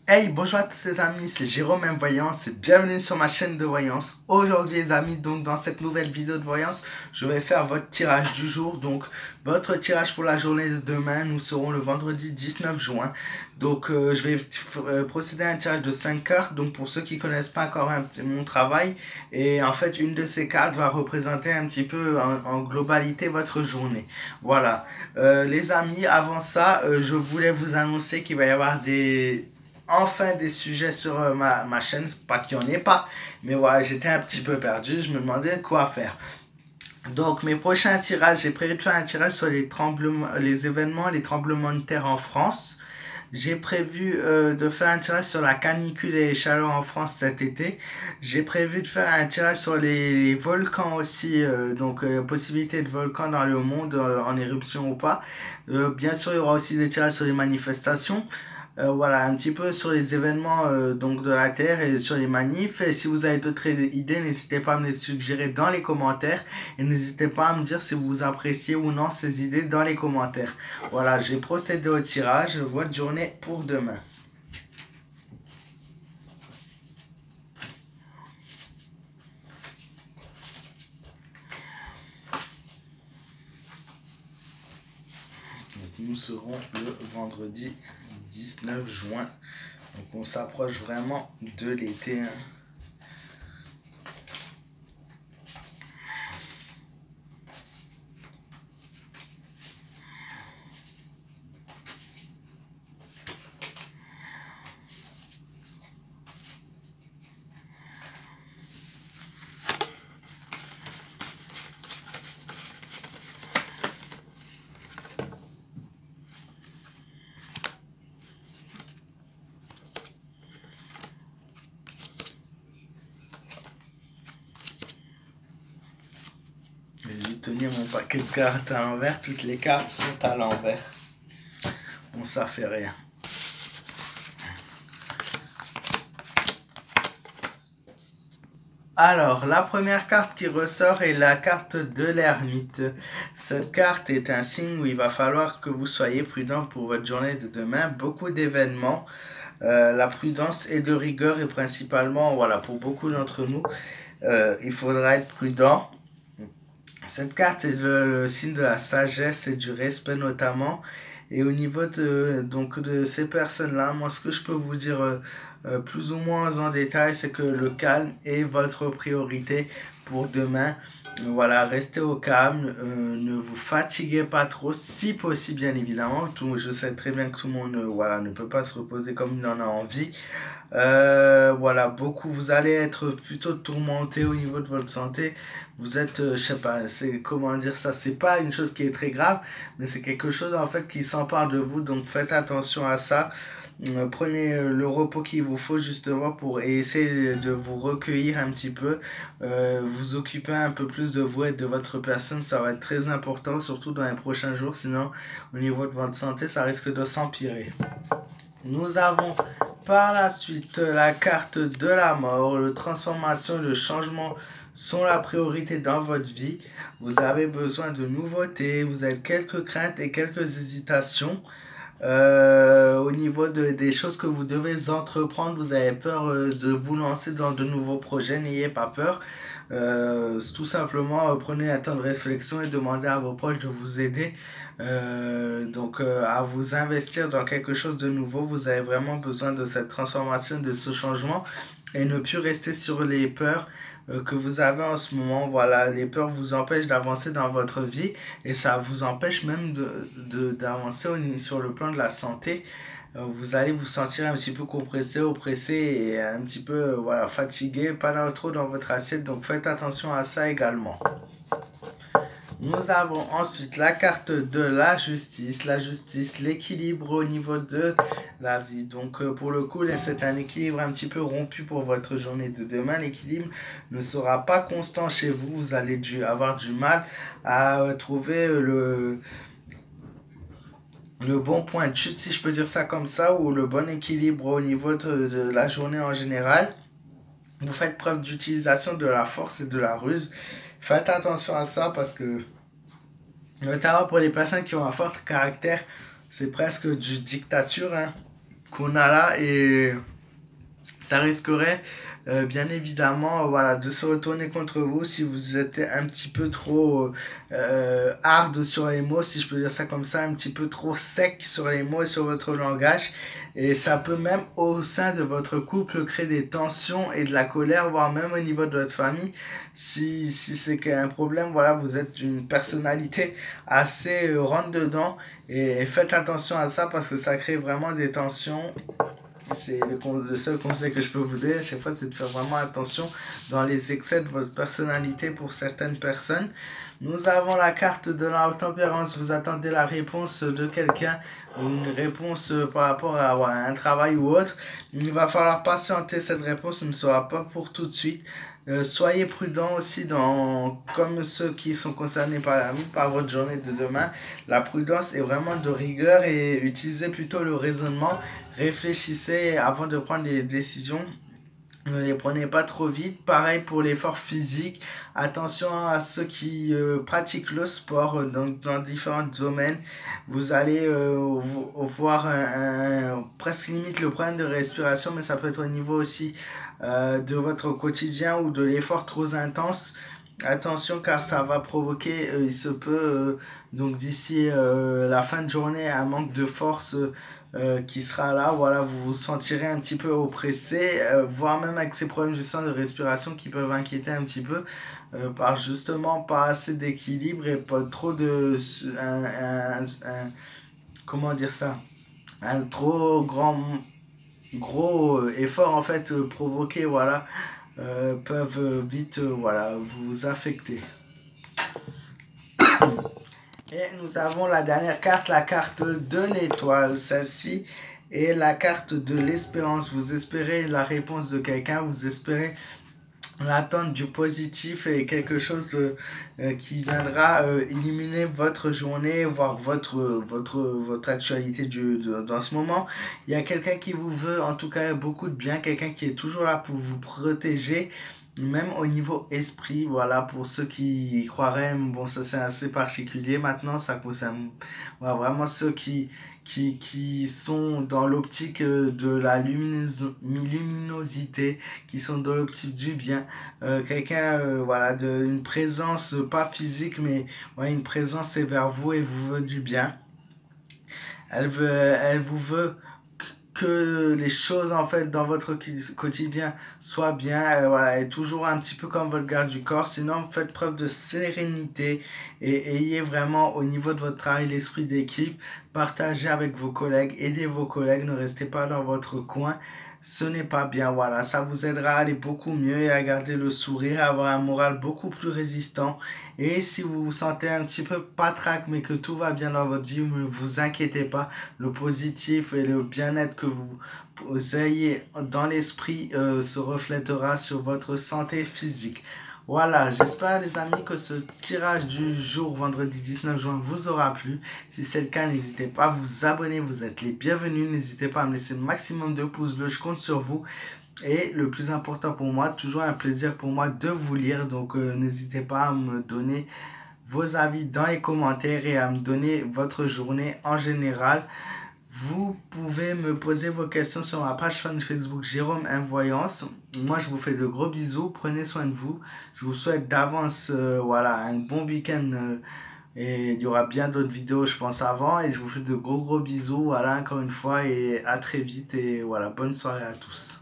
Hey, bonjour à tous les amis, c'est Jérôme M Voyance et bienvenue sur ma chaîne de voyance. Aujourd'hui les amis, donc dans cette nouvelle vidéo de voyance, je vais faire votre tirage du jour. Donc votre tirage pour la journée de demain, nous serons le vendredi 19 juin. Donc je vais procéder à un tirage de 5 cartes. Donc pour ceux qui connaissent pas encore mon travail, et en fait une de ces cartes va représenter un petit peu en globalité votre journée. Voilà, les amis, avant ça, je voulais vous annoncer qu'il va y avoir enfin des sujets sur ma chaîne, pas qu'il n'y en ait pas, mais voilà, j'étais un petit peu perdu, je me demandais quoi faire. Donc mes prochains tirages, j'ai prévu de faire un tirage sur les événements, les tremblements de terre en France. J'ai prévu de faire un tirage sur la canicule et les chaleurs en France cet été. J'ai prévu de faire un tirage sur les volcans aussi, donc possibilité de volcans dans le monde en éruption ou pas. Bien sûr, il y aura aussi des tirages sur les manifestations. Voilà, un petit peu sur les événements donc de la Terre et sur les manifs. Et si vous avez d'autres idées, n'hésitez pas à me les suggérer dans les commentaires. Et n'hésitez pas à me dire si vous appréciez ou non ces idées dans les commentaires. Voilà, j'ai procédé au tirage. Votre journée pour demain. Donc, nous serons le vendredi 19 juin. Donc on s'approche vraiment de l'été. Je vais tenir mon paquet de cartes à l'envers. Toutes les cartes sont à l'envers. Bon, ça fait rien. Alors, la première carte qui ressort est la carte de l'ermite. Cette carte est un signe où il va falloir que vous soyez prudent pour votre journée de demain. Beaucoup d'événements. La prudence et de rigueur et principalement, voilà, pour beaucoup d'entre nous, il faudra être prudent. Cette carte est le signe de la sagesse et du respect notamment. Et au niveau de ces personnes-là, moi ce que je peux vous dire plus ou moins en détail, c'est que le calme est votre priorité pour demain. Voilà, restez au calme, ne vous fatiguez pas trop, si possible bien évidemment. Je sais très bien que tout le monde voilà, ne peut pas se reposer comme il en a envie. Voilà, vous allez être plutôt tourmenté au niveau de votre santé. Vous êtes, je sais pas, c'est comment dire ça, c'est pas une chose qui est très grave, mais c'est quelque chose en fait qui s'empare de vous, donc faites attention à ça. Prenez le repos qu'il vous faut justement pour essayer de vous recueillir un petit peu, vous occuper un peu plus de vous et de votre personne, ça va être très important, surtout dans les prochains jours, sinon au niveau de votre santé, ça risque de s'empirer. Nous avons par la suite la carte de la mort. La transformation et le changement sont la priorité dans votre vie. Vous avez besoin de nouveautés, vous avez quelques craintes et quelques hésitations. Au niveau des choses que vous devez entreprendre, vous avez peur de vous lancer dans de nouveaux projets, n'ayez pas peur. Tout simplement, prenez un temps de réflexion et demandez à vos proches de vous aider. À vous investir dans quelque chose de nouveau. Vous avez vraiment besoin de cette transformation, de ce changement et ne plus rester sur les peurs que vous avez en ce moment. Voilà, les peurs vous empêchent d'avancer dans votre vie et ça vous empêche même d'avancer sur le plan de la santé. Vous allez vous sentir un petit peu compressé, oppressé et un petit peu voilà, fatigué, pas trop dans votre assiette, donc faites attention à ça également. Nous avons ensuite la carte de la justice, l'équilibre au niveau de la vie. Donc pour le coup, c'est un équilibre un petit peu rompu pour votre journée de demain. L'équilibre ne sera pas constant chez vous, vous allez avoir du mal à trouver le bon point de chute, si je peux dire ça comme ça, ou le bon équilibre au niveau de la journée en général. Vous faites preuve d'utilisation de la force et de la ruse. Faites attention à ça parce que, notamment pour les personnes qui ont un fort caractère, c'est presque du dictature. Hein. qu'on a là et ça risquerait bien évidemment voilà, de se retourner contre vous si vous êtes un petit peu trop hard sur les mots, si je peux dire ça comme ça, un petit peu trop sec sur les mots et sur votre langage. Et ça peut même au sein de votre couple créer des tensions et de la colère, voire même au niveau de votre famille. Si c'est un problème, voilà, vous êtes une personnalité assez rentre dedans et faites attention à ça parce que ça crée vraiment des tensions. C'est le seul conseil que je peux vous donner à chaque fois, c'est de faire vraiment attention dans les excès de votre personnalité pour certaines personnes. Nous avons la carte de la tempérance. Vous attendez la réponse de quelqu'un ou une réponse par rapport à un travail ou autre. Il va falloir patienter. Cette réponse ne sera pas pour tout de suite. Soyez prudent aussi comme ceux qui sont concernés par votre journée de demain. La prudence est vraiment de rigueur et utilisez plutôt le raisonnement. Réfléchissez avant de prendre des décisions. Ne les prenez pas trop vite. Pareil pour l'effort physique. Attention à ceux qui pratiquent le sport dans différents domaines. Vous allez voir presque limite le problème de respiration, mais ça peut être au niveau aussi de votre quotidien ou de l'effort trop intense. Attention car ça va provoquer, il se peut donc d'ici la fin de journée un manque de force qui sera là, voilà, vous vous sentirez un petit peu oppressé, voire même avec ces problèmes justement de respiration qui peuvent inquiéter un petit peu par justement pas assez d'équilibre et pas trop de comment dire ça, un trop gros effort en fait provoqué, voilà, peuvent vite voilà, vous affecter. Et nous avons la dernière carte, la carte de l'étoile. Celle-ci est la carte de l'espérance. Vous espérez la réponse de quelqu'un, vous espérez l'attente du positif et quelque chose qui viendra illuminer votre journée, voire votre actualité dans ce moment. Il y a quelqu'un qui vous veut en tout cas beaucoup de bien, quelqu'un qui est toujours là pour vous protéger, même au niveau esprit, voilà, pour ceux qui y croiraient, bon, ça c'est assez particulier maintenant, ça concerne voilà, vraiment ceux qui sont dans l'optique de la luminosité, qui sont dans l'optique du bien. Quelqu'un, voilà, une présence, pas physique, mais ouais, une présence est vers vous et vous veut du bien. Elle vous veut que les choses en fait dans votre quotidien soient bien, voilà, et toujours un petit peu comme votre garde du corps. Sinon, faites preuve de sérénité et ayez vraiment au niveau de votre travail l'esprit d'équipe. Partagez avec vos collègues, aidez vos collègues, ne restez pas dans votre coin. Ce n'est pas bien, voilà, ça vous aidera à aller beaucoup mieux et à garder le sourire, à avoir un moral beaucoup plus résistant. Et si vous vous sentez un petit peu patraque mais que tout va bien dans votre vie, ne vous inquiétez pas, le positif et le bien-être que vous ayez dans l'esprit se reflètera sur votre santé physique. Voilà, j'espère les amis que ce tirage du jour vendredi 19 juin vous aura plu. Si c'est le cas, n'hésitez pas à vous abonner, vous êtes les bienvenus. N'hésitez pas à me laisser le maximum de pouces bleus, je compte sur vous. Et le plus important pour moi, toujours un plaisir pour moi de vous lire. Donc n'hésitez pas à me donner vos avis dans les commentaires et à me donner votre journée en général. Vous pouvez me poser vos questions sur ma page fan Facebook Jérôme Invoyance. Moi, je vous fais de gros bisous. Prenez soin de vous. Je vous souhaite d'avance voilà, un bon week-end. Et il y aura bien d'autres vidéos, je pense, avant. Et je vous fais de gros bisous. Voilà, encore une fois. Et à très vite. Et voilà, bonne soirée à tous.